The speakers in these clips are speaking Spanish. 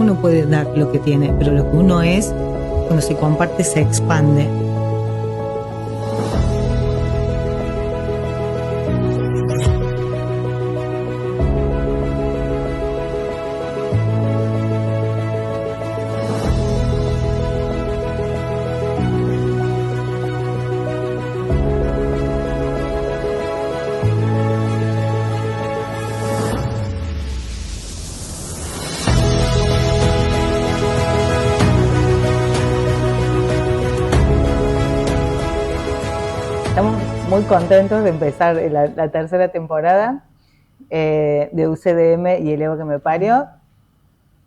uno puede dar lo que tiene, pero lo que uno es, cuando se comparte, se expande. Estamos muy contentos de empezar la tercera temporada de UCDM y el Ego que me parió.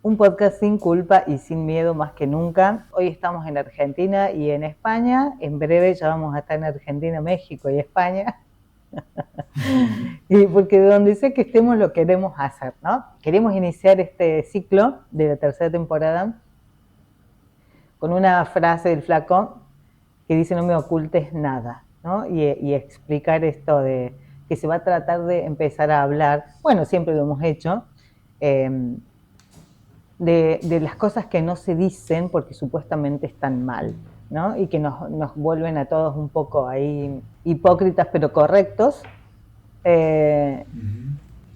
Un podcast sin culpa y sin miedo más que nunca. Hoy estamos en Argentina y en España. En breve ya vamos a estar en Argentina, México y España. Y porque donde sea que estemos lo queremos hacer, ¿no? Queremos iniciar este ciclo de la tercera temporada con una frase del flaco que dice: no me ocultes nada, ¿no? Y explicar esto de que se va a tratar de empezar a hablar, bueno, siempre lo hemos hecho, de las cosas que no se dicen porque supuestamente están mal, ¿no? Y que nos vuelven a todos un poco ahí hipócritas pero correctos,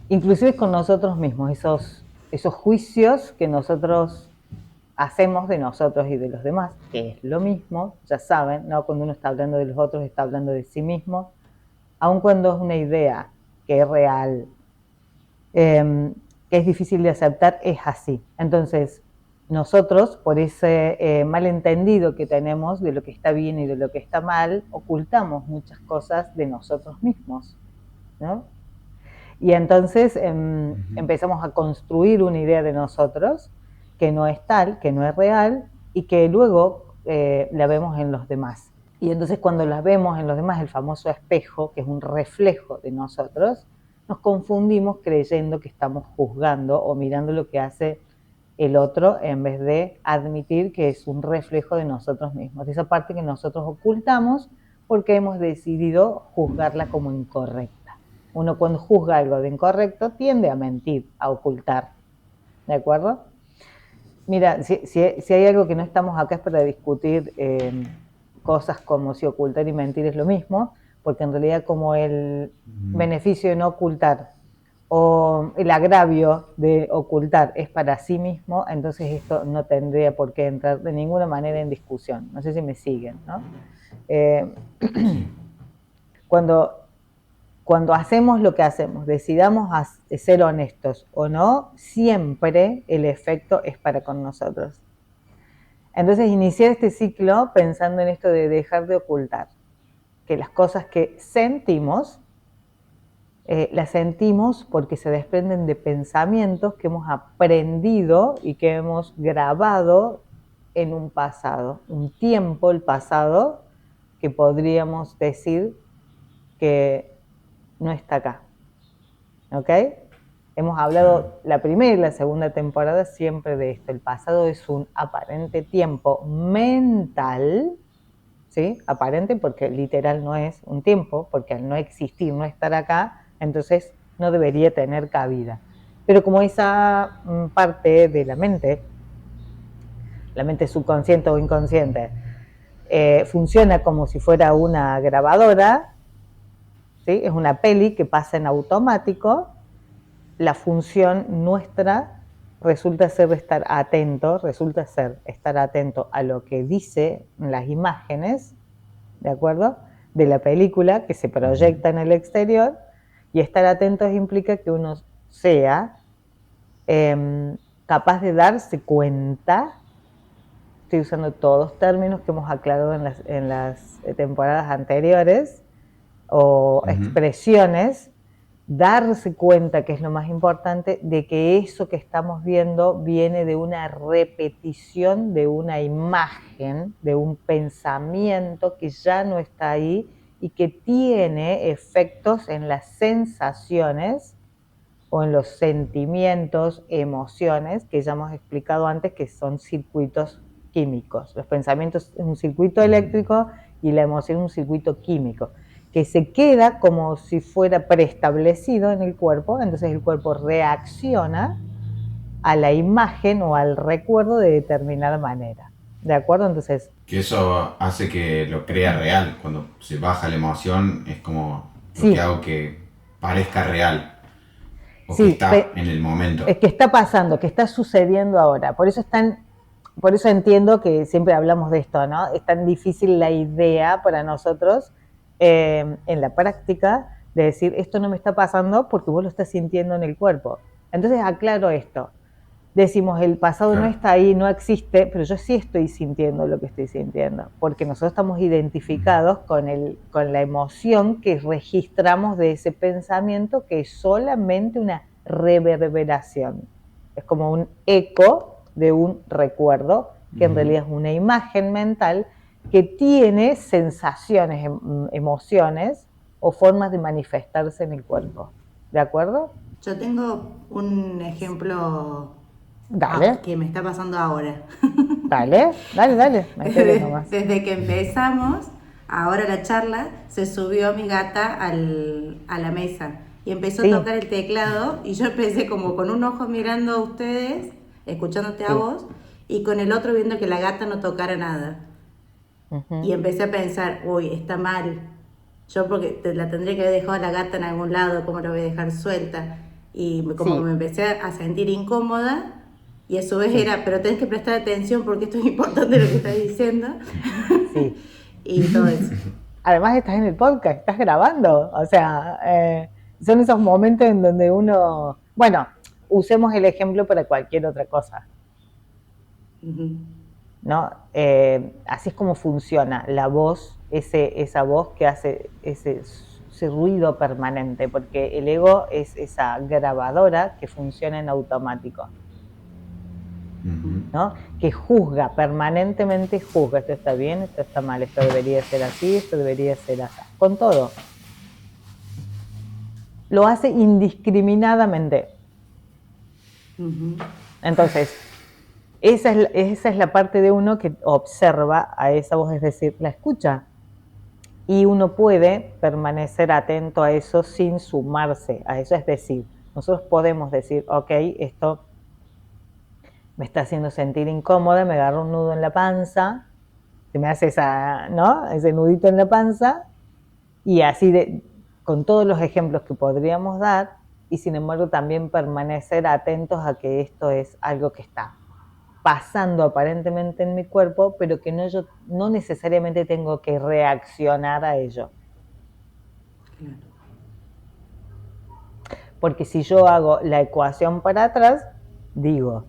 inclusive con nosotros mismos, esos juicios que nosotros hacemos de nosotros y de los demás, que es lo mismo, ya saben, ¿no? Cuando uno está hablando de los otros, está hablando de sí mismo, aun cuando es una idea que es real, que es difícil de aceptar, es así. Entonces, nosotros, por ese malentendido que tenemos de lo que está bien y de lo que está mal, ocultamos muchas cosas de nosotros mismos, ¿no? Y entonces empezamos a construir una idea de nosotros que no es tal, que no es real, y que luego la vemos en los demás. Y entonces cuando la vemos en los demás, el famoso espejo, que es un reflejo de nosotros, nos confundimos creyendo que estamos juzgando o mirando lo que hace el otro en vez de admitir que es un reflejo de nosotros mismos. Esa parte que nosotros ocultamos porque hemos decidido juzgarla como incorrecta. Uno cuando juzga algo de incorrecto tiende a mentir, a ocultar, ¿de acuerdo? Mira, si hay algo que no estamos acá es para discutir cosas como si ocultar y mentir es lo mismo, porque en realidad como el beneficio de no ocultar o el agravio de ocultar es para sí mismo, entonces esto no tendría por qué entrar de ninguna manera en discusión. No sé si me siguen, ¿no? Cuando hacemos lo que hacemos, decidamos ser honestos o no, siempre el efecto es para con nosotros. Entonces, iniciar este ciclo pensando en esto de dejar de ocultar, que las cosas que sentimos, las sentimos porque se desprenden de pensamientos que hemos aprendido y que hemos grabado en un pasado, un tiempo, el pasado, que podríamos decir que no está acá, ¿ok? Hemos hablado la primera y la segunda temporada siempre de esto. El pasado es un aparente tiempo mental, ¿sí? Aparente porque literal no es un tiempo, porque al no existir, no estar acá, entonces no debería tener cabida. Pero como esa parte de la mente subconsciente o inconsciente, funciona como si fuera una grabadora, ¿sí? Es una peli que pasa en automático. La función nuestra resulta ser estar atento a lo que dice las imágenes, ¿de acuerdo?, de la película que se proyecta en el exterior, y estar atentos implica que uno sea capaz de darse cuenta. Estoy usando todos términos que hemos aclarado en las temporadas anteriores, o expresiones, darse cuenta, que es lo más importante, de que eso que estamos viendo viene de una repetición de una imagen, de un pensamiento que ya no está ahí y que tiene efectos en las sensaciones o en los sentimientos, emociones, que ya hemos explicado antes que son circuitos químicos. Los pensamientos es un circuito eléctrico y la emoción es un circuito químico, que se queda como si fuera preestablecido en el cuerpo. Entonces el cuerpo reacciona a la imagen o al recuerdo de determinada manera. ¿De acuerdo? Entonces, Que eso hace que lo crea real. Cuando se baja la emoción es como lo que sí, hago que parezca real o que sí, está en el momento. es que está pasando, que está sucediendo ahora. Por eso entiendo que siempre hablamos de esto, ¿no? Es tan difícil la idea para nosotros en la práctica de decir, esto no me está pasando porque vos lo estás sintiendo en el cuerpo. Entonces aclaro esto. Decimos, el pasado no Claro. está ahí, no existe, pero yo sí estoy sintiendo lo que estoy sintiendo, porque nosotros estamos identificados con la emoción que registramos de ese pensamiento, que es solamente una reverberación. Es como un eco de un recuerdo, que en realidad es una imagen mental que tiene sensaciones, emociones o formas de manifestarse en el cuerpo. ¿De acuerdo? Yo tengo un ejemplo Dale, que me está pasando ahora. dale, metele nomás. Desde que empezamos, ahora la charla, se subió mi gata a la mesa y empezó a Sí, tocar el teclado y yo empecé como con un ojo mirando a ustedes, escuchándote a sí. vos, y con el otro viendo que la gata no tocara nada. Y Ujú. empecé a pensar, uy, está mal. Yo porque la tendría que haber dejado a la gata en algún lado, ¿cómo la voy a dejar suelta? Y como que Sí, me empecé a sentir incómoda y a su vez sí, era, pero tenés que prestar atención porque esto es importante lo que estás diciendo. sí. Y todo eso. Además estás en el podcast, estás grabando. O sea, son esos momentos en donde uno, bueno, usemos el ejemplo para cualquier otra cosa, Ujú. ¿no? Así es como funciona la voz, esa voz que hace ese ruido permanente, porque el ego es esa grabadora que funciona en automático. ¿No? Que juzga, permanentemente juzga, esto está bien, esto está mal, esto debería ser así, esto debería ser así, con todo. Lo hace indiscriminadamente. Ujú. Entonces, esa es la parte de uno que observa a esa voz, es decir, la escucha. Y uno puede permanecer atento a eso sin sumarse a eso. Es decir, nosotros podemos decir, ok, esto me está haciendo sentir incómoda, me agarra un nudo en la panza, se me hace ¿no? Ese nudito en la panza, y así con todos los ejemplos que podríamos dar, y sin embargo también permanecer atentos a que esto es algo que está pasando aparentemente en mi cuerpo, pero que yo no necesariamente tengo que reaccionar a ello. Claro. Porque si yo hago la ecuación para atrás, digo,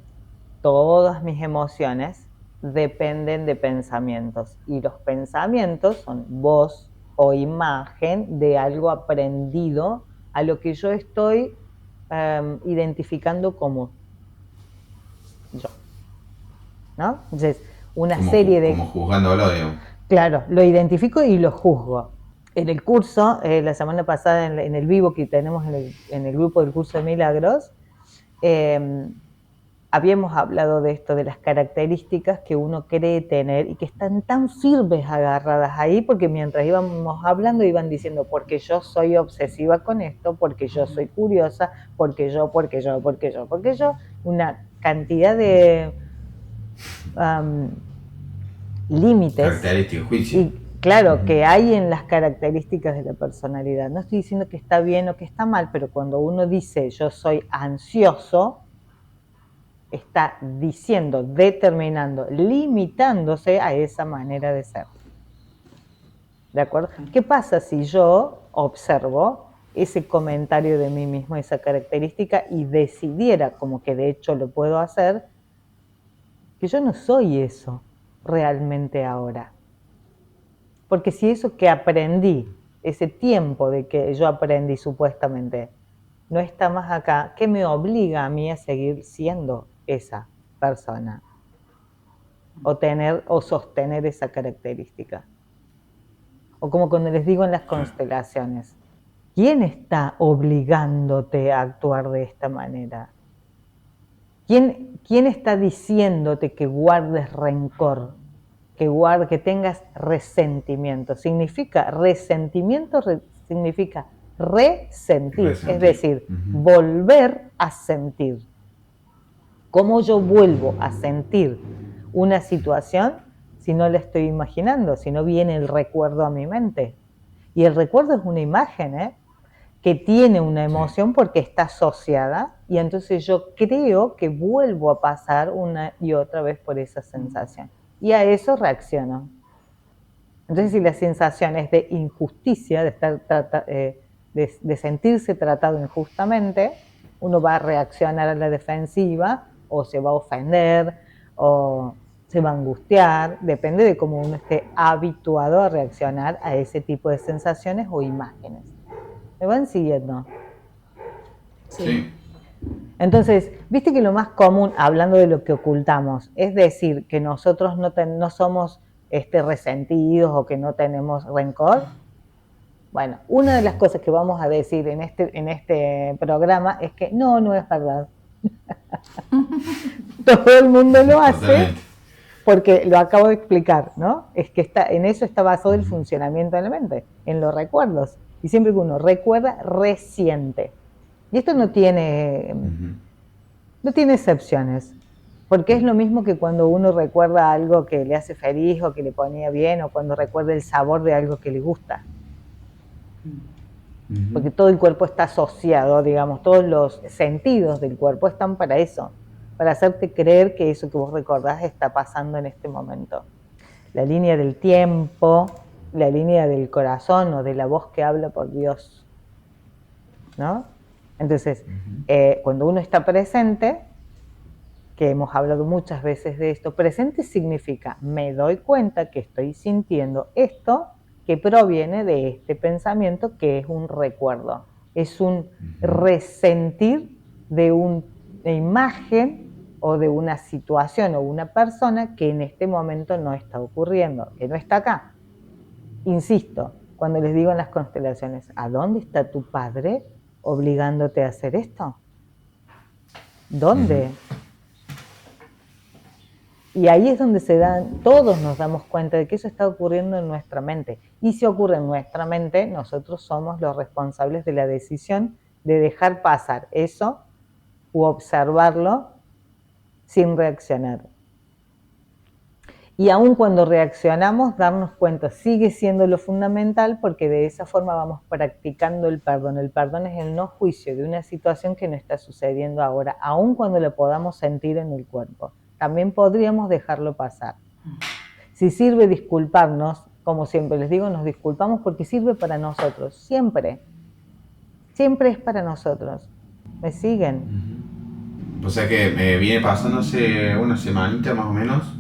todas mis emociones dependen de pensamientos, y los pensamientos son voz o imagen de algo aprendido a lo que yo estoy identificando como yo, ¿no? Entonces, una serie Como de, juzgándolo, digamos. claro, lo identifico y lo juzgo. En el curso, la semana pasada, en el vivo que tenemos en el grupo del curso de milagros, eh, habíamos hablado de esto, de las características que uno cree tener y que están tan firmes agarradas ahí, porque mientras íbamos hablando iban diciendo, porque yo soy obsesiva con esto, porque yo soy curiosa, porque yo, una cantidad de límites Característica, juicio. y claro que hay en las características de la personalidad. No estoy diciendo que está bien o que está mal, pero cuando uno dice yo soy ansioso, está diciendo, determinando, limitándose a esa manera de ser. ¿De acuerdo? ¿Qué pasa si yo observo ese comentario de mí mismo, esa característica, y decidiera, como que de hecho lo puedo hacer, que yo no soy eso realmente ahora? Porque si eso que aprendí, ese tiempo de que yo aprendí supuestamente, no está más acá, ¿qué me obliga a mí a seguir siendo esa persona? O sostener esa característica. O como cuando les digo en las Claro. constelaciones, ¿quién está obligándote a actuar de esta manera? ¿Quién está diciéndote que guardes rencor, que tengas resentimiento? Resentimiento significa resentir, es Resentir. decir, volver a sentir. ¿Cómo yo vuelvo a sentir una situación si no la estoy imaginando, si no viene el recuerdo a mi mente? Y el recuerdo es una imagen, que tiene una emoción porque está asociada, y entonces yo creo que vuelvo a pasar una y otra vez por esa sensación. Y a eso reacciono. Entonces, si la sensación es de injusticia, de sentirse tratado injustamente, uno va a reaccionar a la defensiva, o se va a ofender, o se va a angustiar, depende de cómo uno esté habituado a reaccionar a ese tipo de sensaciones o imágenes. ¿Me van siguiendo? Sí. Entonces, viste que lo más común, hablando de lo que ocultamos, es decir que nosotros no somos resentidos o que no tenemos rencor. Bueno, una de las cosas que vamos a decir en este programa es que no es verdad. Todo el mundo lo hace. Totalmente. Porque lo acabo de explicar, ¿no? Es que en eso está basado el funcionamiento de la mente, en los recuerdos. Y siempre que uno recuerda, resiente. Y esto no tiene excepciones, porque es lo mismo que cuando uno recuerda algo que le hace feliz o que le ponía bien, o cuando recuerda el sabor de algo que le gusta. Porque todo el cuerpo está asociado, digamos, todos los sentidos del cuerpo están para eso, para hacerte creer que eso que vos recordás está pasando en este momento. La línea del tiempo, la línea del corazón o de la voz que habla por Dios, ¿no? Entonces, cuando uno está presente, que hemos hablado muchas veces de esto, presente significa me doy cuenta que estoy sintiendo esto que proviene de este pensamiento que es un recuerdo, es un resentir de una imagen o de una situación o una persona que en este momento no está ocurriendo, que no está acá. Insisto, cuando les digo en las constelaciones, ¿a dónde está tu padre obligándote a hacer esto? ¿Dónde? Y ahí es donde todos nos damos cuenta de que eso está ocurriendo en nuestra mente. Y si ocurre en nuestra mente, nosotros somos los responsables de la decisión de dejar pasar eso u observarlo sin reaccionar. Y aun cuando reaccionamos, darnos cuenta sigue siendo lo fundamental, porque de esa forma vamos practicando el perdón. El perdón es el no juicio de una situación que no está sucediendo ahora, aun cuando la podamos sentir en el cuerpo. También podríamos dejarlo pasar. Si sirve disculparnos, como siempre les digo, nos disculpamos porque sirve para nosotros, siempre. Siempre es para nosotros. ¿Me siguen? O sea que me viene pasando hace una semanita más o menos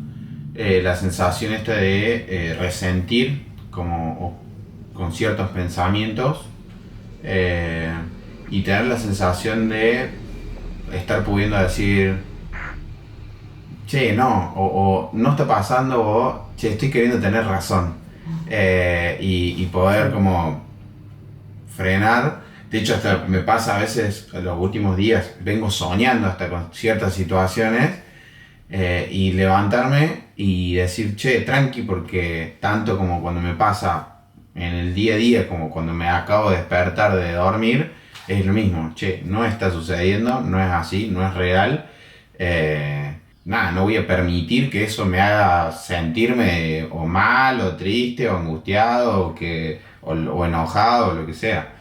la sensación esta de resentir como con ciertos pensamientos y tener la sensación de estar pudiendo decir che, no, o no está pasando, o che, estoy queriendo tener razón. Y poder como frenar. De hecho, hasta me pasa a veces, en los últimos días, vengo soñando hasta con ciertas situaciones y levantarme y decir, che, tranqui, porque tanto como cuando me pasa en el día a día, como cuando me acabo de despertar de dormir, es lo mismo, che, no está sucediendo, no es así, no es real. Nada, no voy a permitir que eso me haga sentirme o mal, o triste, o angustiado, o enojado, o lo que sea.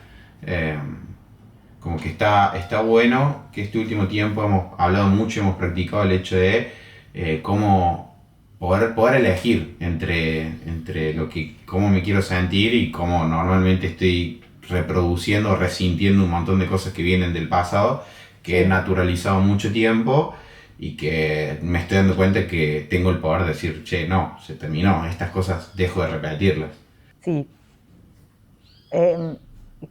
Como que está bueno que este último tiempo hemos hablado mucho, hemos practicado el hecho de cómo poder elegir entre cómo me quiero sentir y cómo normalmente estoy reproduciendo o resintiendo un montón de cosas que vienen del pasado, que he naturalizado mucho tiempo. Y que me estoy dando cuenta que tengo el poder de decir, che, no, se terminó, estas cosas dejo de repetirlas. Sí.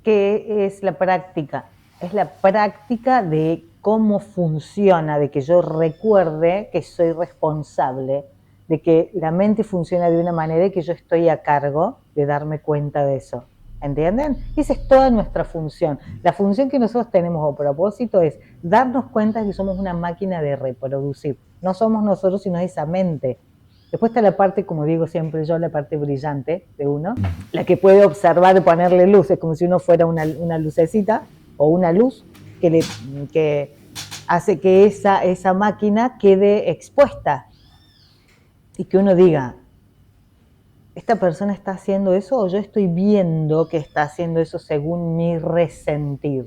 ¿Qué es la práctica? Es la práctica de cómo funciona, de que yo recuerde que soy responsable, de que la mente funciona de una manera y que yo estoy a cargo de darme cuenta de eso. ¿Entienden? Esa es toda nuestra función. La función que nosotros tenemos a propósito es darnos cuenta de que somos una máquina de reproducir. No somos nosotros, sino esa mente. Después está la parte, como digo siempre yo, la parte brillante de uno, la que puede observar y ponerle luz. Es como si uno fuera una lucecita o una luz que hace que esa máquina quede expuesta y que uno diga, ¿esta persona está haciendo eso o yo estoy viendo que está haciendo eso según mi resentir?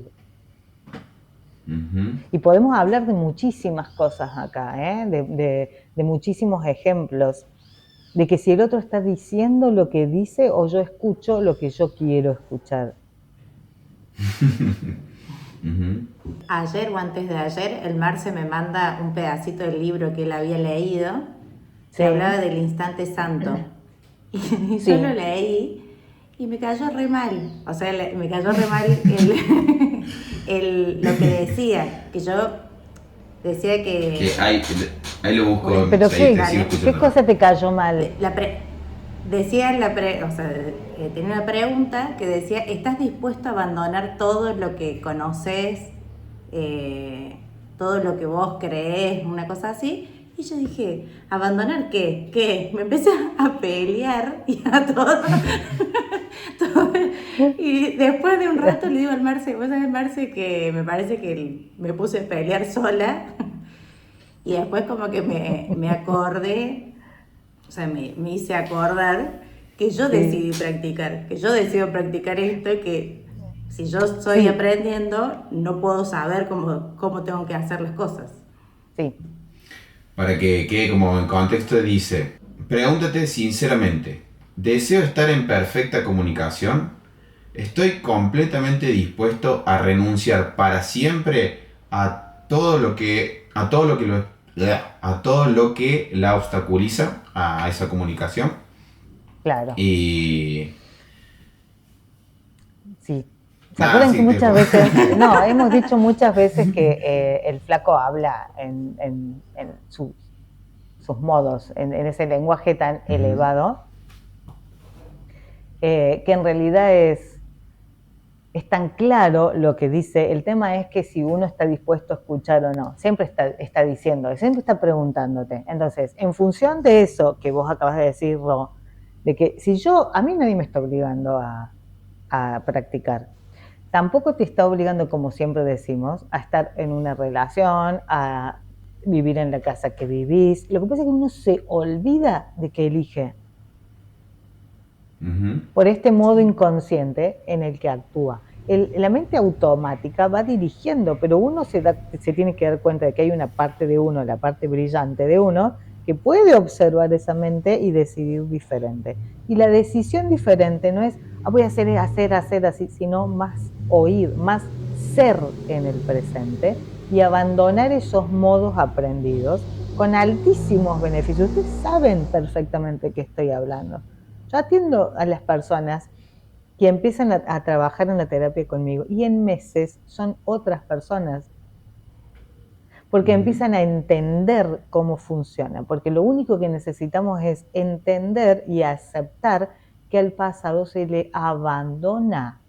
Ujú. Y podemos hablar de muchísimas cosas acá, de muchísimos ejemplos, de que si el otro está diciendo lo que dice o yo escucho lo que yo quiero escuchar. Ujú. Ayer o antes de ayer, el Marce me manda un pedacito del libro que él había leído, que Sí. hablaba del instante santo. Y Sí. yo lo leí y me cayó re mal. O sea, me cayó re mal lo que decía. Que yo decía Que ahí lo busco. Pero Ahí ¿qué, te sigo qué escuchando. cosa te cayó mal? Tenía una pregunta que decía, ¿estás dispuesto a abandonar todo lo que conoces, todo lo que vos creés, una cosa así? Y yo dije, ¿abandonar qué? ¿Qué? Me empecé a pelear y a todo. Y después de un rato le digo al Marce, vos sabés, Marce, que me parece que me puse a pelear sola. Y después como que me acordé, o sea, me hice acordar que yo decidí practicar, que yo decido practicar esto y que si yo estoy aprendiendo, no puedo saber cómo tengo que hacer las cosas. Sí. Para que quede como en contexto, dice, pregúntate sinceramente, ¿deseo estar en perfecta comunicación? ¿Estoy completamente dispuesto a renunciar para siempre a todo lo que la obstaculiza a esa comunicación? Claro. Y Sí. ¿Se acuerdan que muchas veces, no, hemos dicho muchas veces que el flaco habla en sus modos, en ese lenguaje tan elevado, que en realidad es tan claro lo que dice? El tema es que si uno está dispuesto a escuchar o no, siempre está diciendo, siempre está preguntándote. Entonces, en función de eso que vos acabas de decir, Ro, de que si a mí nadie me está obligando a practicar, tampoco te está obligando, como siempre decimos, a estar en una relación, a vivir en la casa que vivís. Lo que pasa es que uno se olvida de que elige por este modo inconsciente en el que actúa. La mente automática va dirigiendo, pero uno se tiene que dar cuenta de que hay una parte de uno, la parte brillante de uno, que puede observar esa mente y decidir diferente. Y la decisión diferente no es, voy a hacer así, sino más oír, más ser en el presente y abandonar esos modos aprendidos con altísimos beneficios. Ustedes saben perfectamente de qué estoy hablando. Yo atiendo a las personas que empiezan a trabajar en la terapia conmigo y en meses son otras personas, porque empiezan a entender cómo funciona, porque lo único que necesitamos es entender y aceptar que al pasado se le abandona,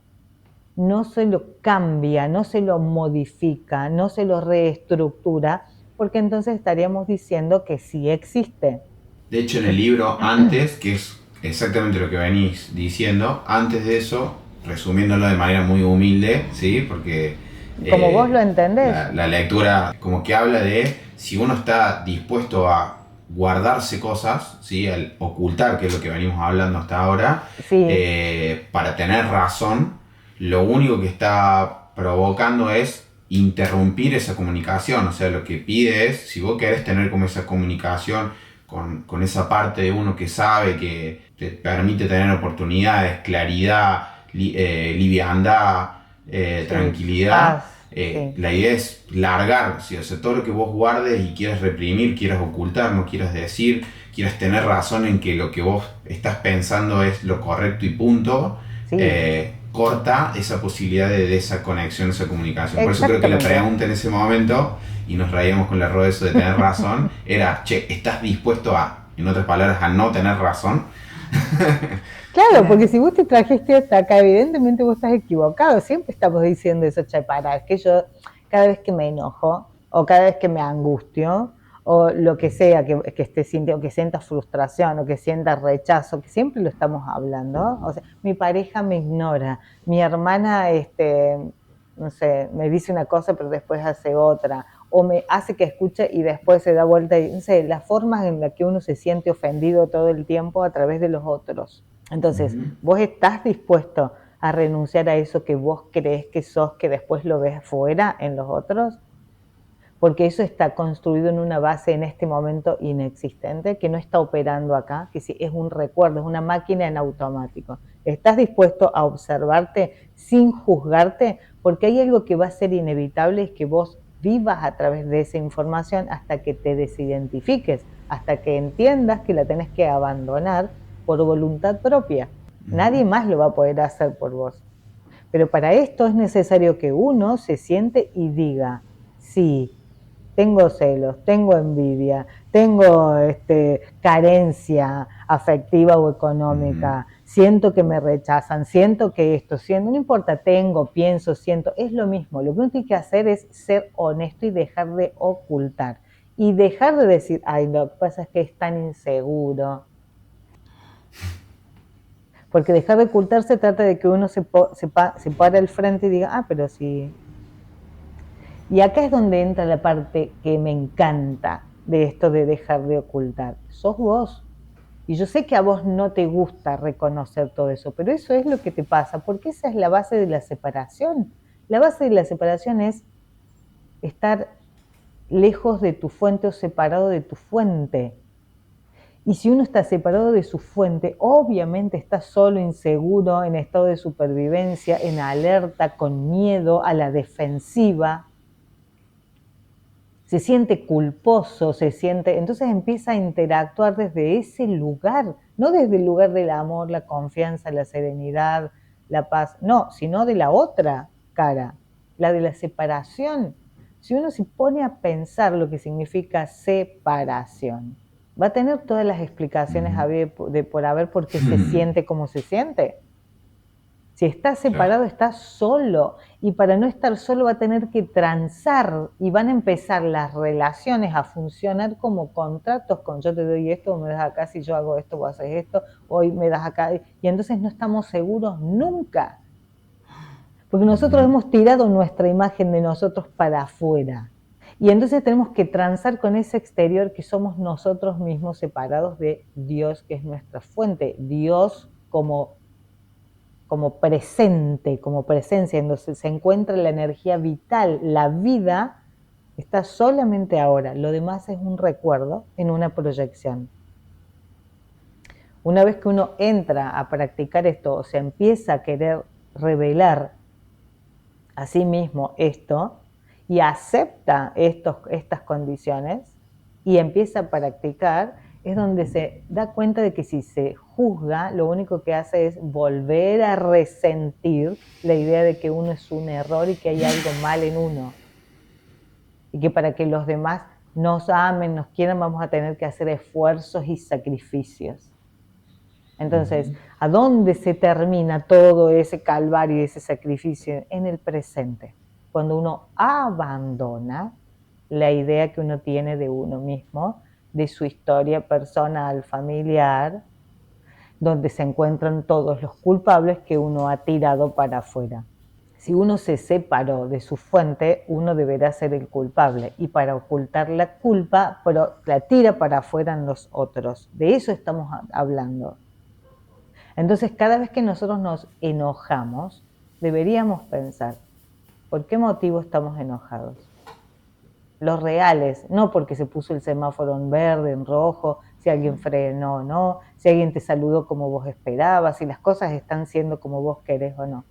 no se lo cambia, no se lo modifica, no se lo reestructura, porque entonces estaríamos diciendo que sí existe. De hecho, en el libro antes, que es exactamente lo que venís diciendo, antes de eso, resumiéndolo de manera muy humilde, ¿sí? Porque como vos lo entendés. La lectura como que habla de si uno está dispuesto a guardarse cosas, ¿sí? Al ocultar, que es lo que venimos hablando hasta ahora, para tener razón, lo único que está provocando es interrumpir esa comunicación. O sea, lo que pide es, si vos querés tener como esa comunicación con esa parte de uno que sabe, que te permite tener oportunidades, claridad, liviandad, tranquilidad, la idea es largar, ¿sí? O sea, todo lo que vos guardes y quieras reprimir, quieras ocultar, no quieras decir, quieras tener razón en que lo que vos estás pensando es lo correcto y punto, corta esa posibilidad de esa conexión, esa comunicación. Por eso creo que la pregunta en ese momento, y nos reíamos con el error de eso de tener razón, era, ¿estás dispuesto a, en otras palabras, a no tener razón? Claro, porque si vos te trajiste hasta acá, evidentemente vos estás equivocado. Siempre estamos diciendo eso, es que yo cada vez que me enojo, o cada vez que me angustio, o lo que sea que esté sintiendo, que sienta frustración, o que sienta rechazo, que siempre lo estamos hablando. O sea, mi pareja me ignora, mi hermana, no sé, me dice una cosa pero después hace otra, o me hace que escuche y después se da vuelta y no sé, las formas en las que uno se siente ofendido todo el tiempo a través de los otros. Entonces, ¿vos estás dispuesto a renunciar a eso que vos crees que sos, que después lo ves afuera en los otros? Porque eso está construido en una base en este momento inexistente, que no está operando acá, que sí, es un recuerdo, es una máquina en automático. ¿Estás dispuesto a observarte sin juzgarte? Porque hay algo que va a ser inevitable, es que vos vivas a través de esa información hasta que te desidentifiques, hasta que entiendas que la tenés que abandonar por voluntad propia. Nadie más lo va a poder hacer por vos. Pero para esto es necesario que uno se siente y diga, sí, tengo celos, tengo envidia, tengo carencia afectiva o económica, siento que me rechazan, siento que esto, siento, no importa, tengo, pienso, siento, es lo mismo. Lo que uno tiene que hacer es ser honesto y dejar de ocultar. Y dejar de decir, ay, lo que pasa es que es tan inseguro. Porque dejar de ocultar se trata de que uno se pare al frente y diga, ah, pero sí. Y acá es donde entra la parte que me encanta de esto de dejar de ocultar. Sos vos. Y yo sé que a vos no te gusta reconocer todo eso, pero eso es lo que te pasa, porque esa es la base de la separación. La base de la separación es estar lejos de tu fuente o separado de tu fuente. Y si uno está separado de su fuente, obviamente está solo, inseguro, en estado de supervivencia, en alerta, con miedo, a la defensiva. Se siente culposo, entonces empieza a interactuar desde ese lugar, no desde el lugar del amor, la confianza, la serenidad, la paz, no, sino de la otra cara, la de la separación. Si uno se pone a pensar lo que significa separación, va a tener todas las explicaciones por haber por qué se siente como se siente. Si está separado, está solo. Y para no estar solo va a tener que transar y van a empezar las relaciones a funcionar como contratos con yo te doy esto, me das acá, si yo hago esto, vos haces esto, hoy me das acá. Y entonces no estamos seguros nunca. Porque nosotros hemos tirado nuestra imagen de nosotros para afuera. Y entonces tenemos que transar con ese exterior que somos nosotros mismos separados de Dios, que es nuestra fuente. Dios como presente, como presencia, en donde se encuentra la energía vital, la vida está solamente ahora, lo demás es un recuerdo en una proyección. Una vez que uno entra a practicar esto, o se empieza a querer revelar a sí mismo esto, y acepta estas condiciones, y empieza a practicar, es donde se da cuenta de que si se juzga, lo único que hace es volver a resentir la idea de que uno es un error y que hay algo mal en uno. Y que para que los demás nos amen, nos quieran, vamos a tener que hacer esfuerzos y sacrificios. Entonces, ¿a dónde se termina todo ese calvario y ese sacrificio? En el presente. Cuando uno abandona la idea que uno tiene de uno mismo, de su historia personal, familiar, donde se encuentran todos los culpables que uno ha tirado para afuera. Si uno se separó de su fuente, uno deberá ser el culpable, y para ocultar la culpa, pero la tira para afuera en los otros. De eso estamos hablando. Entonces, cada vez que nosotros nos enojamos, deberíamos pensar, ¿por qué motivo estamos enojados? Los reales, no porque se puso el semáforo en verde, en rojo, si alguien frenó o no, si alguien te saludó como vos esperabas, si las cosas están siendo como vos querés o no.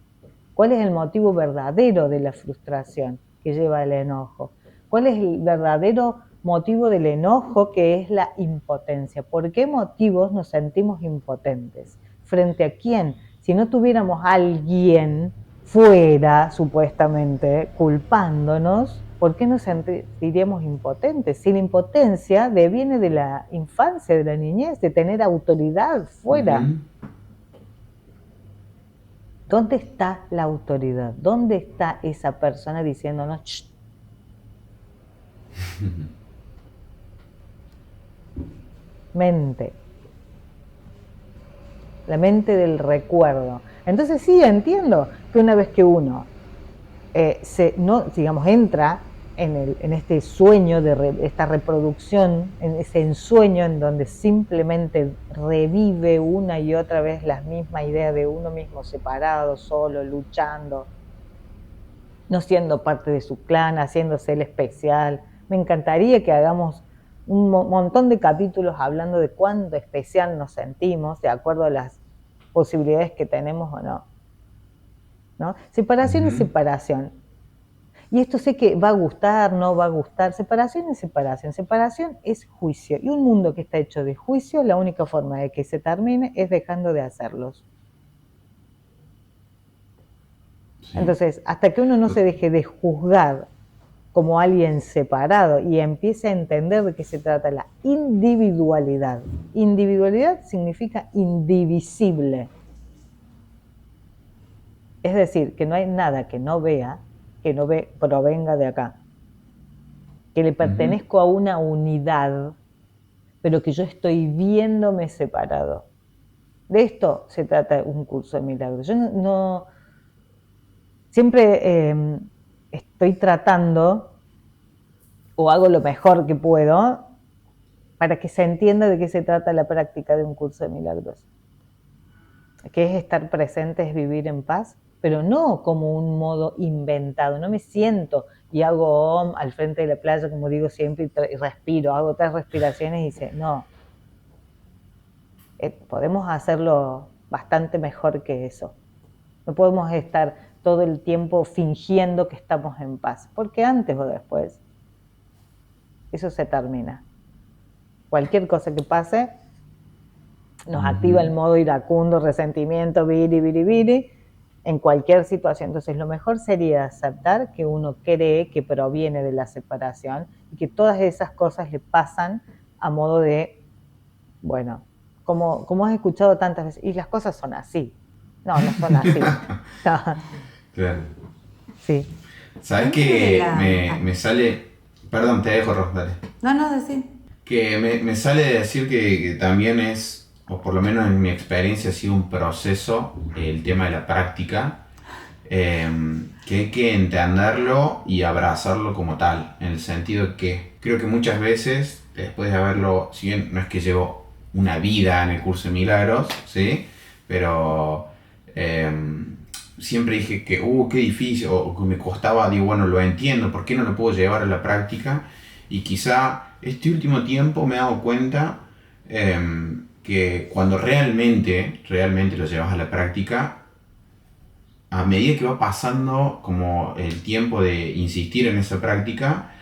¿Cuál es el motivo verdadero de la frustración que lleva al enojo? ¿Cuál es el verdadero motivo del enojo, que es la impotencia? ¿Por qué motivos nos sentimos impotentes? ¿Frente a quién? Si no tuviéramos a alguien fuera, supuestamente, culpándonos, ¿por qué nos sentiríamos impotentes? Si la impotencia deviene de la infancia, de la niñez, de tener autoridad fuera. ¿Dónde está la autoridad? ¿Dónde está esa persona diciéndonos, ¡shh! Mente. La mente del recuerdo. Entonces sí, entiendo que una vez que uno entra en este sueño, esta reproducción, en ese ensueño en donde simplemente revive una y otra vez la misma idea de uno mismo separado, solo, luchando, no siendo parte de su clan, haciéndose el especial. Me encantaría que hagamos un montón de capítulos hablando de cuánto especial nos sentimos, de acuerdo a las posibilidades que tenemos o no. ¿No? Separación es separación. Y esto sé que va a gustar, no va a gustar. Separación es separación. Separación es juicio. Y un mundo que está hecho de juicio, la única forma de que se termine es dejando de hacerlos. Sí. Entonces, hasta que uno no se deje de juzgar como alguien separado y empiece a entender de qué se trata la individualidad. Individualidad significa indivisible. Es decir, que no hay nada que no provenga de acá. Que le pertenezco a una unidad, pero que yo estoy viéndome separado. De esto se trata un curso de milagros. Yo no siempre estoy tratando, o hago lo mejor que puedo, para que se entienda de qué se trata la práctica de un curso de milagros. Que es estar presente, es vivir en paz, pero no como un modo inventado. No me siento y hago OM al frente de la playa, como digo siempre, y respiro, hago 3 respiraciones y dice, no. Podemos hacerlo bastante mejor que eso. No podemos estar todo el tiempo fingiendo que estamos en paz, porque antes o después eso se termina. Cualquier cosa que pase nos activa el modo iracundo, resentimiento, viri, en cualquier situación. Entonces lo mejor sería aceptar que uno cree que proviene de la separación y que todas esas cosas le pasan a modo de, bueno, como has escuchado tantas veces, y las cosas son así. No son así. Claro. Sí. ¿Sabes que me sale... Perdón, te dejo, Ros, dale. No, decir. Que me sale de decir que también es, o por lo menos en mi experiencia ha sido un proceso, el tema de la práctica, que hay que entenderlo y abrazarlo como tal, en el sentido que creo que muchas veces, después de haberlo, si bien no es que llevo una vida en el curso de milagros, ¿sí? Pero siempre dije que, qué difícil, o que me costaba, digo, bueno, lo entiendo, ¿por qué no lo puedo llevar a la práctica? Y quizá este último tiempo me he dado cuenta que cuando realmente lo llevas a la práctica, a medida que va pasando como el tiempo de insistir en esa práctica,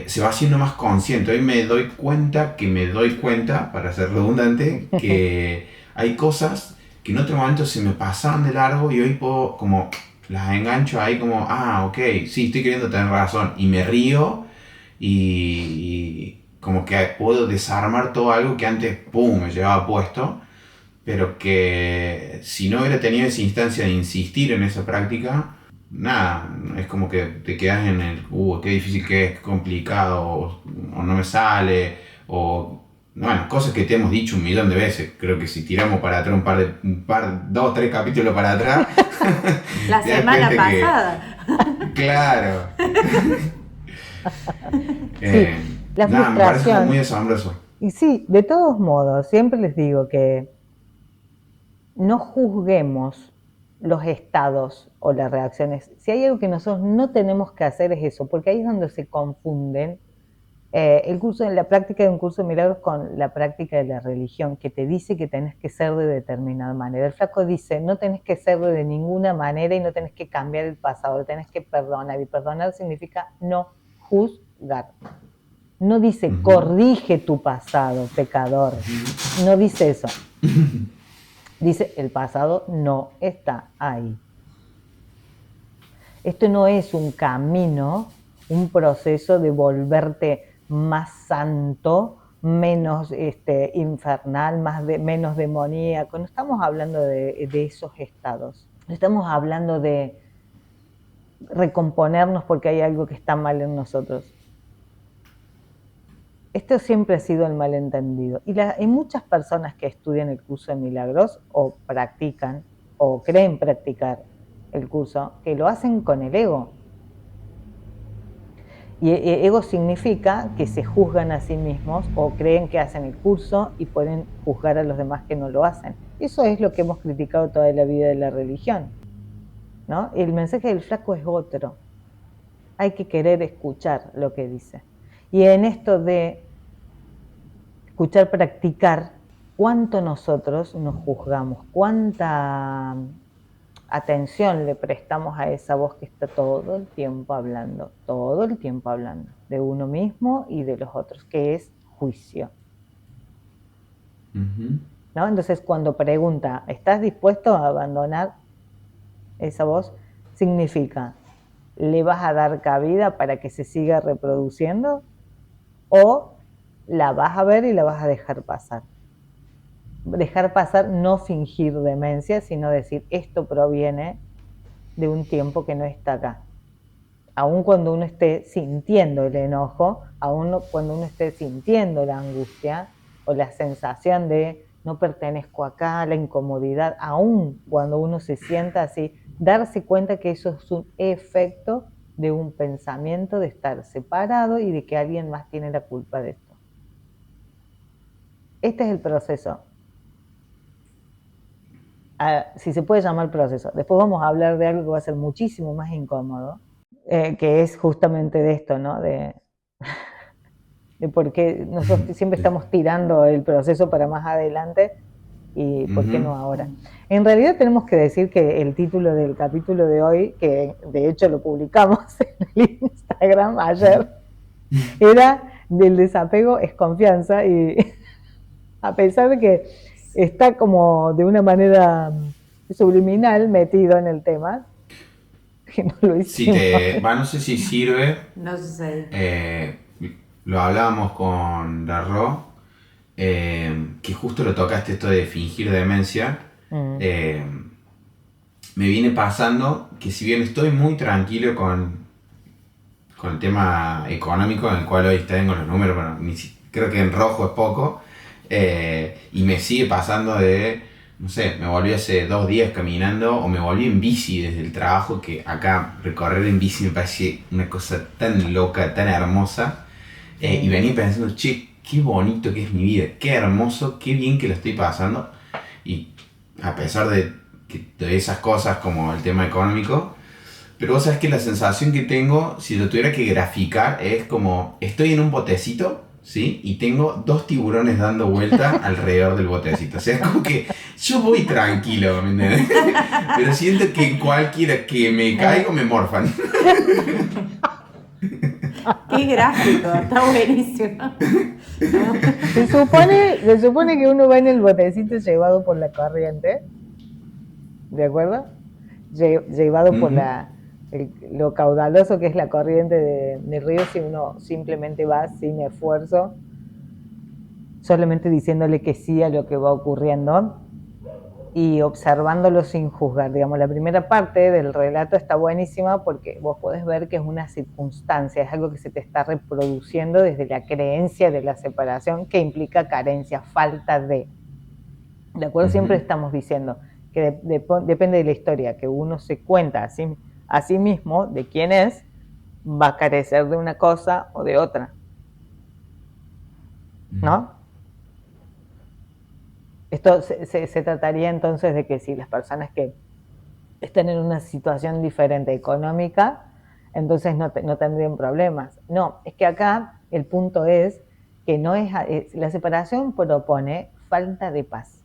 se va haciendo más consciente. Hoy me doy cuenta, para ser redundante, que hay cosas que en otro momento se me pasaban de largo y hoy puedo como las engancho ahí como, ok, sí, estoy queriendo tener razón, y me río y como que puedo desarmar todo algo que antes, me llevaba puesto, pero que si no hubiera tenido esa instancia de insistir en esa práctica, nada, es como que te quedas en el, qué difícil que es, complicado, o no me sale, o bueno, cosas que te hemos dicho 1.000.000 de veces. Creo que si tiramos para atrás 2, 3 capítulos para atrás, la semana pasada. Claro. La frustración. Me parece muy asombroso. Y sí, de todos modos, siempre les digo que no juzguemos los estados o las reacciones. Si hay algo que nosotros no tenemos que hacer es eso, porque ahí es donde se confunden la práctica de un curso de milagros con la práctica de la religión, que te dice que tenés que ser de determinada manera. El flaco dice, no tenés que ser de ninguna manera y no tenés que cambiar el pasado, tenés que perdonar, y perdonar significa no juzgar. No dice, corrige tu pasado, pecador. No dice eso. Dice, el pasado no está ahí. Esto no es un camino, un proceso de volverte más santo, menos infernal, menos demoníaco. No estamos hablando de esos estados. No estamos hablando de recomponernos porque hay algo que está mal en nosotros. Esto siempre ha sido el malentendido. Y hay muchas personas que estudian el curso de milagros o practican o creen practicar el curso, que lo hacen con el ego. Y ego significa que se juzgan a sí mismos o creen que hacen el curso y pueden juzgar a los demás que no lo hacen. Eso es lo que hemos criticado toda la vida de la religión, ¿no? El mensaje del flaco es otro. Hay que querer escuchar lo que dice. Y en esto de escuchar, practicar, ¿cuánto nosotros nos juzgamos? ¿Cuánta atención le prestamos a esa voz que está todo el tiempo hablando de uno mismo y de los otros, que es juicio? ¿No? Entonces, cuando pregunta, ¿estás dispuesto a abandonar esa voz? Significa, ¿le vas a dar cabida para que se siga reproduciendo? ¿O la vas a ver y la vas a dejar pasar? Dejar pasar, no fingir demencia, sino decir, esto proviene de un tiempo que no está acá. Aun cuando uno esté sintiendo el enojo, aun cuando uno esté sintiendo la angustia o la sensación de no pertenezco acá, la incomodidad, aun cuando uno se sienta así, darse cuenta que eso es un efecto de un pensamiento de estar separado y de que alguien más tiene la culpa de esto. Este es el proceso. Si se puede llamar proceso. Después vamos a hablar de algo que va a ser muchísimo más incómodo, que es justamente de esto, ¿no? De por qué nosotros siempre estamos tirando el proceso para más adelante y por qué no ahora. En realidad tenemos que decir que el título del capítulo de hoy, que de hecho lo publicamos en el Instagram ayer, era del desapego es confianza, y a pesar de que está como de una manera subliminal metido en el tema, que no lo hicimos. No sé si sirve. No sé. Lo hablábamos con Darro, que justo lo tocaste esto de fingir demencia. Me viene pasando que si bien estoy muy tranquilo con el tema económico, en el cual hoy tengo los números, bueno, creo que en rojo es poco, y me sigue pasando de, no sé, me volví hace 2 días caminando o me volví en bici desde el trabajo, que acá recorrer en bici me parece una cosa tan loca, tan hermosa, y venía pensando, che, qué bonito que es mi vida, qué hermoso, qué bien que lo estoy pasando, y a pesar de esas cosas como el tema económico, pero vos sabés que la sensación que tengo, si lo tuviera que graficar, es como, estoy en un botecito, ¿sí? Y tengo 2 tiburones dando vuelta alrededor del botecito. O sea, es como que yo voy tranquilo, ¿me entiendes? Pero siento que cualquiera que me caigo me morfan. Qué gráfico, está buenísimo. Se supone que uno va en el botecito llevado por la corriente, ¿de acuerdo? Llevado por lo caudaloso que es la corriente del río, si uno simplemente va sin esfuerzo, solamente diciéndole que sí a lo que va ocurriendo y observándolo sin juzgar. Digamos, la primera parte del relato está buenísima porque vos podés ver que es una circunstancia, es algo que se te está reproduciendo desde la creencia de la separación, que implica carencia, falta de acuerdo? Siempre estamos diciendo que depende de la historia que uno se cuenta a sí mismo de quién es, va a carecer de una cosa o de otra, ¿no? Esto se trataría entonces de que si las personas que están en una situación diferente económica, entonces no tendrían problemas. No, es que acá el punto es que no es la separación propone falta de paz.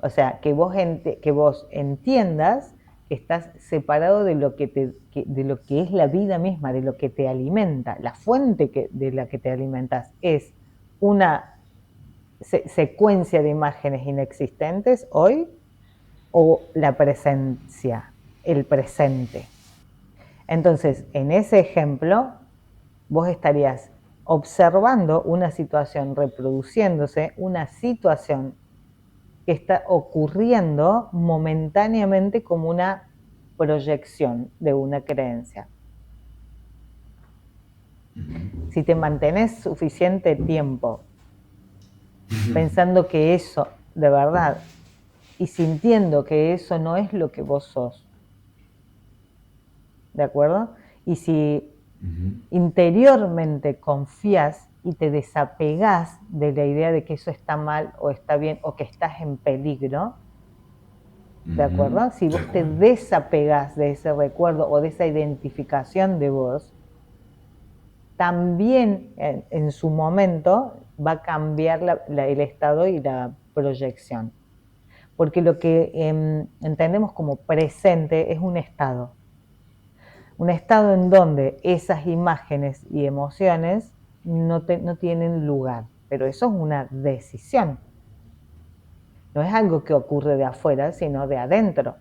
O sea, que vos entiendas que estás separado de lo que es la vida misma, de lo que te alimenta. La fuente de la que te alimentas es una secuencia de imágenes inexistentes hoy, o la presencia, el presente. Entonces, en ese ejemplo, vos estarías observando una situación reproduciéndose, una situación que está ocurriendo momentáneamente como una proyección de una creencia. Si te mantenés suficiente tiempo pensando que eso, de verdad, y sintiendo que eso no es lo que vos sos, ¿de acuerdo? Y si interiormente confías y te desapegás de la idea de que eso está mal o está bien o que estás en peligro, ¿de acuerdo? Si vos te desapegás de ese recuerdo o de esa identificación de vos, también en su momento va a cambiar el estado y la proyección. Porque lo que entendemos como presente es un estado en donde esas imágenes y emociones no tienen lugar, pero eso es una decisión. No es algo que ocurre de afuera, sino de adentro.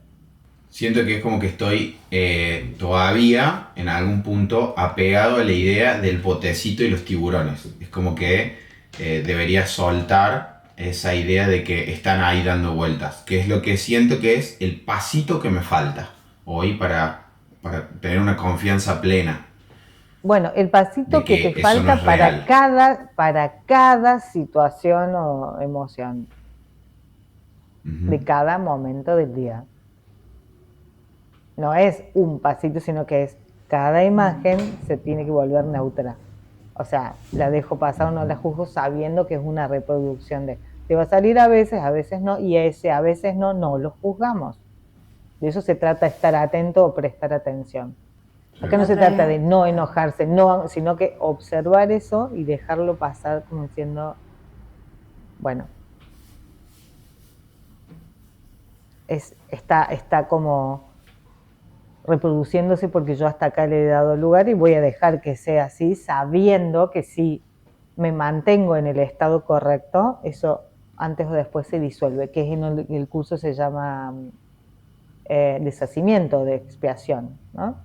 Siento que es como que estoy todavía en algún punto apegado a la idea del botecito y los tiburones. Es como que debería soltar esa idea de que están ahí dando vueltas, que es lo que siento que es el pasito que me falta hoy para tener una confianza plena. Bueno, el pasito que te falta no para cada situación o emoción de cada momento del día. No es un pasito, sino que es cada imagen se tiene que volver neutra. O sea, la dejo pasar o no la juzgo sabiendo que es una reproducción de... Te va a salir a veces no, y ese a veces no lo juzgamos. De eso se trata, estar atento o prestar atención. Acá no se trata de no enojarse, sino que observar eso y dejarlo pasar como diciendo, bueno, está como reproduciéndose porque yo hasta acá le he dado lugar y voy a dejar que sea así, sabiendo que si me mantengo en el estado correcto, eso antes o después se disuelve, que en el curso se llama deshacimiento de expiación, ¿no?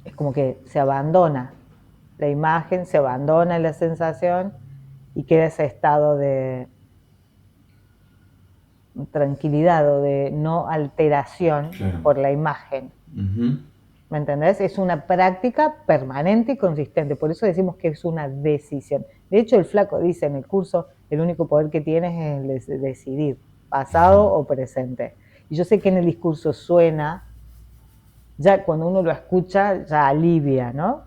Es como que se abandona la imagen, se abandona la sensación y queda ese estado de tranquilidad o de no alteración por la imagen. ¿Me entendés? Es una práctica permanente y consistente, por eso decimos que es una decisión. De hecho, el flaco dice en el curso, el único poder que tienes es el de decidir, pasado o presente. Y yo sé que en el discurso suena, ya cuando uno lo escucha, ya alivia, ¿no?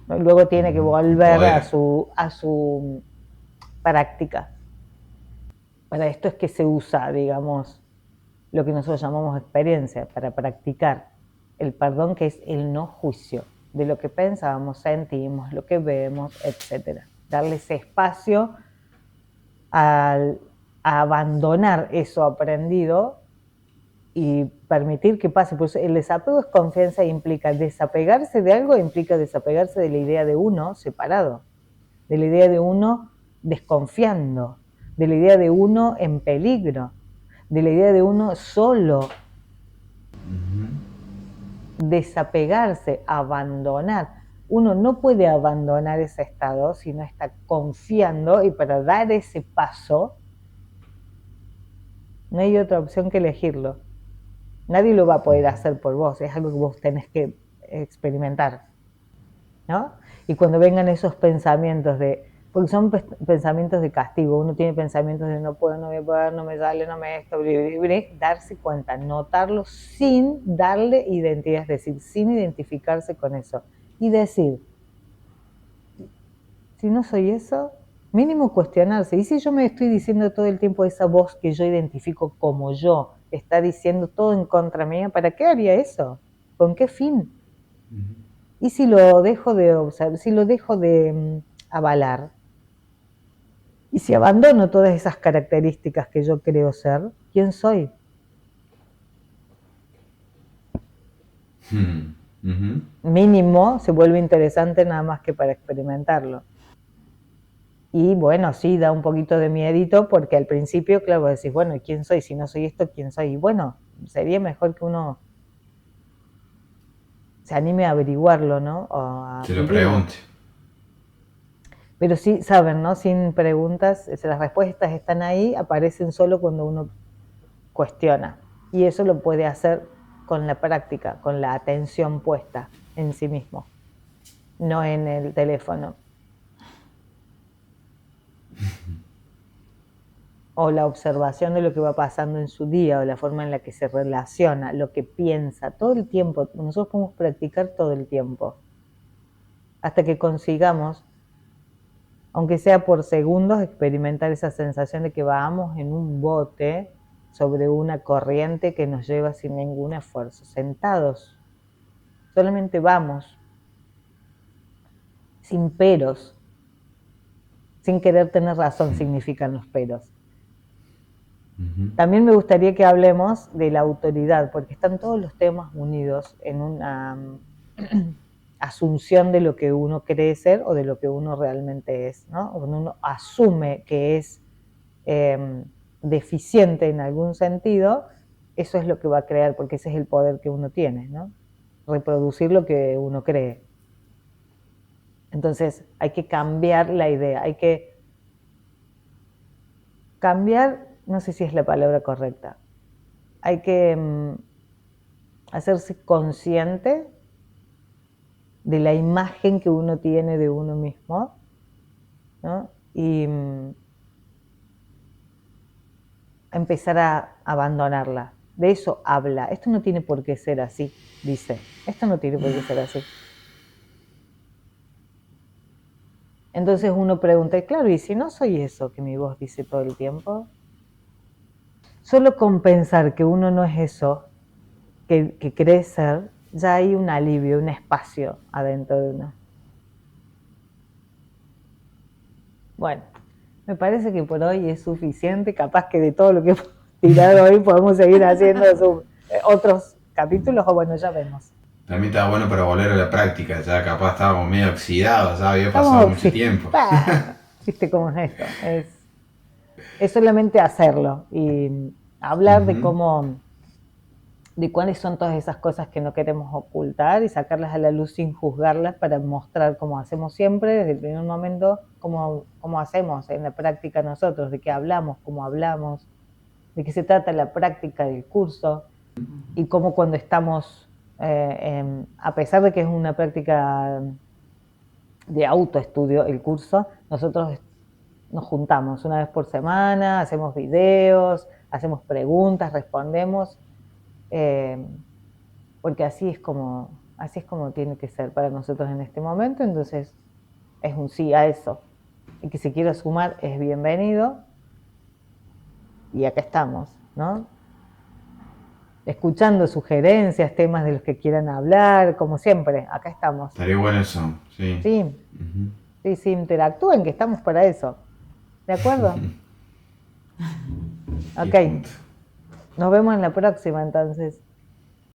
Luego tiene que volver a su práctica. Para esto es que se usa, digamos, lo que nosotros llamamos experiencia, para practicar el perdón, que es el no juicio de lo que pensamos, sentimos, lo que vemos, etc. Darle ese espacio a abandonar eso aprendido y permitir que pase. Pues el desapego es confianza e implica desapegarse de algo, implica desapegarse de la idea de uno separado, de la idea de uno desconfiando, de la idea de uno en peligro, de la idea de uno solo. Desapegarse, abandonar. Uno no puede abandonar ese estado si no está confiando, y para dar ese paso no hay otra opción que elegirlo. Nadie lo va a poder hacer por vos, es algo que vos tenés que experimentar, ¿no? Y cuando vengan esos pensamientos porque son pensamientos de castigo, uno tiene pensamientos de no puedo, no voy a poder, no me sale, no me esto, darse cuenta, notarlo sin darle identidad, es decir, sin identificarse con eso. Y decir, si no soy eso, mínimo cuestionarse. ¿Y si yo me estoy diciendo todo el tiempo esa voz que yo identifico como yo, está diciendo todo en contra mía? ¿Para qué haría eso? ¿Con qué fin? ¿Y si lo dejo de observar, si lo dejo de avalar? Y si abandono todas esas características que yo creo ser, ¿quién soy? Mínimo se vuelve interesante nada más que para experimentarlo. Y bueno, sí, da un poquito de miedito porque al principio, claro, vos decís, bueno, ¿quién soy? Si no soy esto, ¿quién soy? Y bueno, sería mejor que uno se anime a averiguarlo, ¿no? Se lo pregunte. Pero sí, saben, ¿no? Sin preguntas, las respuestas están ahí, aparecen solo cuando uno cuestiona. Y eso lo puede hacer con la práctica, con la atención puesta en sí mismo, no en el teléfono. o la observación de lo que va pasando en su día, o la forma en la que se relaciona, lo que piensa, todo el tiempo. Nosotros podemos practicar todo el tiempo, hasta que consigamos, aunque sea por segundos, experimentar esa sensación de que vamos en un bote sobre una corriente que nos lleva sin ningún esfuerzo, sentados. Solamente vamos, sin peros. Sin querer tener razón significan los peros. También me gustaría que hablemos de la autoridad, porque están todos los temas unidos en una asunción de lo que uno cree ser o de lo que uno realmente es, ¿no? Cuando uno asume que es deficiente en algún sentido, eso es lo que va a crear, porque ese es el poder que uno tiene, ¿no? Reproducir lo que uno cree. Entonces hay que cambiar la idea, hay que cambiar, no sé si es la palabra correcta, hay que hacerse consciente de la imagen que uno tiene de uno mismo, ¿no? Y empezar a abandonarla. De eso habla. Esto no tiene por qué ser así, dice. Esto no tiene por qué ser así. Entonces uno pregunta, claro, ¿y si no soy eso que mi voz dice todo el tiempo? Solo con pensar que uno no es eso que cree ser, ya hay un alivio, un espacio adentro de uno. Bueno, me parece que por hoy es suficiente, capaz que de todo lo que hemos tirado hoy podemos seguir haciendo otros capítulos, o bueno, ya vemos. También estaba bueno para volver a la práctica, ya capaz estábamos medio oxidados, ya había pasado mucho tiempo. ¿Viste cómo es esto? Es solamente hacerlo y hablar de cómo, de cuáles son todas esas cosas que no queremos ocultar y sacarlas a la luz sin juzgarlas, para mostrar, como hacemos siempre desde el primer momento, cómo hacemos en la práctica nosotros, de qué hablamos, cómo hablamos, de qué se trata la práctica del curso, y cómo cuando estamos, a pesar de que es una práctica de autoestudio el curso, nosotros nos juntamos una vez por semana, hacemos videos, hacemos preguntas, respondemos, porque así es como tiene que ser para nosotros en este momento. Entonces es un sí a eso. Y que si quiere sumar es bienvenido. Y acá estamos, ¿no? Escuchando sugerencias, temas de los que quieran hablar, como siempre, acá estamos. Estaría bueno eso, sí. Sí, sí, interactúen, que estamos para eso. ¿De acuerdo? Ok. Nos vemos en la próxima, entonces.